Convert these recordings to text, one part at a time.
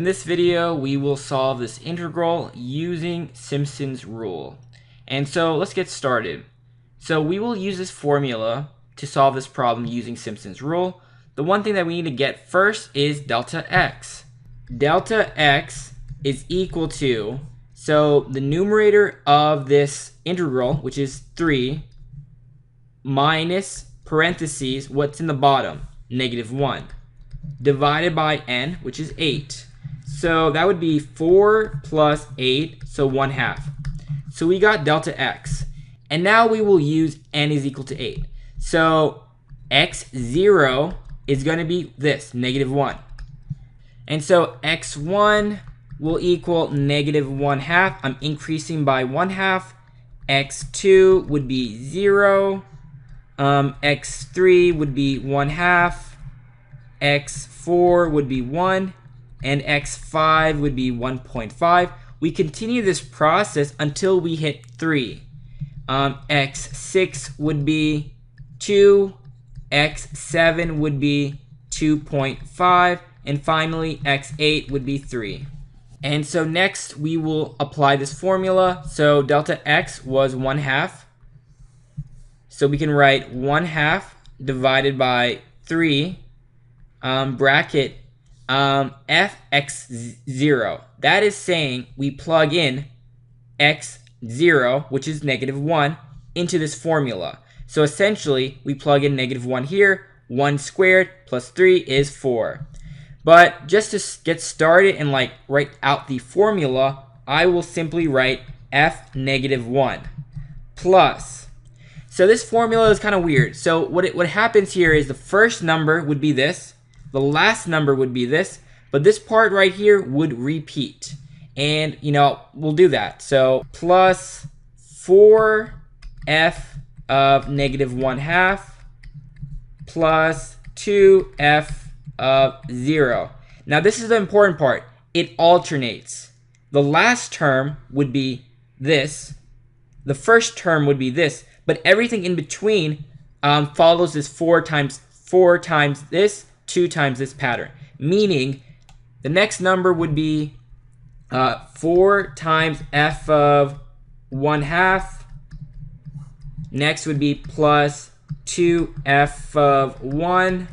In this video, we will solve this integral using Simpsons rule. And so let's get started. So we will use this formula to solve this problem using Simpsons rule. The one thing that we need to get first is delta x. Delta x is equal to, so the numerator of this integral, which is 3, minus parentheses, what's in the bottom? -1, divided by n, which is 8. So that would be 4 plus 8, so 1/2. So we got delta x. And now we will use n is equal to 8. So x0 is going to be this, -1. And so x1 will equal -1/2. I'm increasing by 1/2. x2 would be 0. x3 would be 1/2. x4 would be 1. And x5 would be 1.5. We continue this process until we hit 3. x6 would be 2. x7 would be 2.5. And finally, x8 would be 3. And so next, we will apply this formula. So delta x was 1/2. So we can write 1/2 divided by 3, bracket fx0. That is saying we plug in x0, which is -1, into this formula. So essentially, we plug in -1 here. 1 squared plus 3 is 4. But just to get started and write out the formula, I will simply write f-1 plus. So this formula is kind of weird. So what happens here is the first number would be this. The last number would be this. But this part right here would repeat. And, we'll do that. So plus 4f of -1/2 plus 2f of 0. Now this is the important part. It alternates. The last term would be this. The first term would be this. But everything in between follows this 4 times this, 2 times this pattern. Meaning the next number would be 4 times f of 1/2. Next would be plus 2f of 1.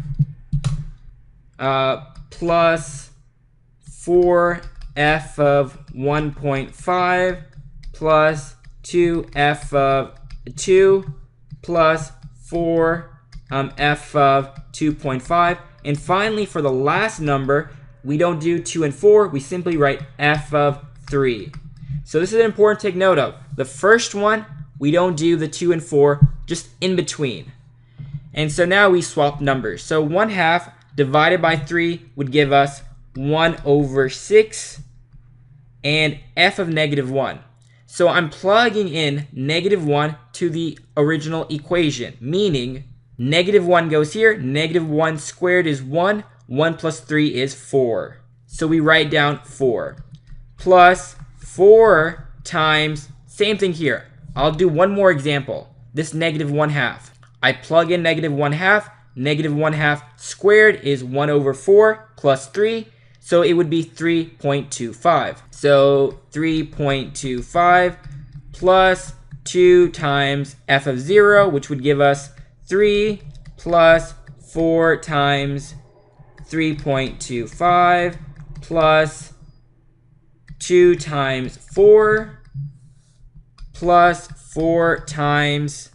Plus 4f of 1.5 plus 2f of 2 plus 4f of 2.5. And finally, for the last number, we don't do 2 and 4. We simply write f of 3. So this is important to take note of. The first one, we don't do the 2 and 4, just in between. And so now we swap numbers. So 1/2 divided by 3 would give us 1/6 and f of -1. So I'm plugging in -1 to the original equation, meaning -1 goes here, -1 squared is 1, 1 plus 3 is 4. So we write down 4 plus 4 times, same thing here. I'll do one more example, this -1/2. I plug in -1/2. -1/2 squared is 1/4 plus 3, so it would be 3.25. So 3.25 plus 2 times f of 0, which would give us 3 plus 4 times 3.25 plus 2 times 4 plus 4 times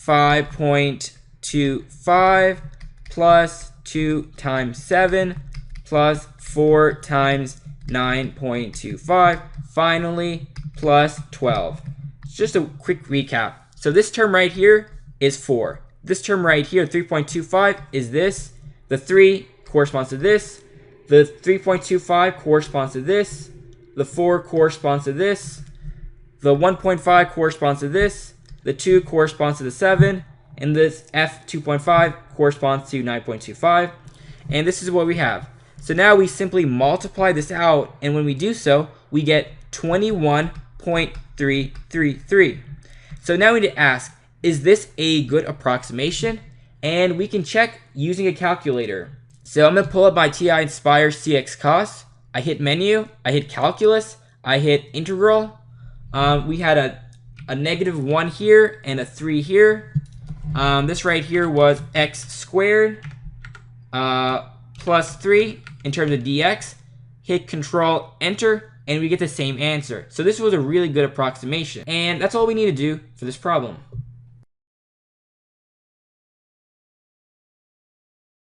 5.25 plus 2 times 7 plus 4 times 9.25, finally plus 12. Just a quick recap. So this term right here is 4. This term right here, 3.25, is this. The 3 corresponds to this. The 3.25 corresponds to this. The 4 corresponds to this. The 1.5 corresponds to this. The 2 corresponds to the 7. And this f2.5 corresponds to 9.25. And this is what we have. So now we simply multiply this out, and when we do so, we get 21.333. So now we need to ask, is this a good approximation? And we can check using a calculator. So I'm going to pull up my TI Inspire CX cost. I hit menu, I hit calculus, I hit integral. We had a -1 here and a 3 here. This right here was x squared plus 3 in terms of dx. Hit control enter and we get the same answer. So this was a really good approximation. And that's all we need to do for this problem.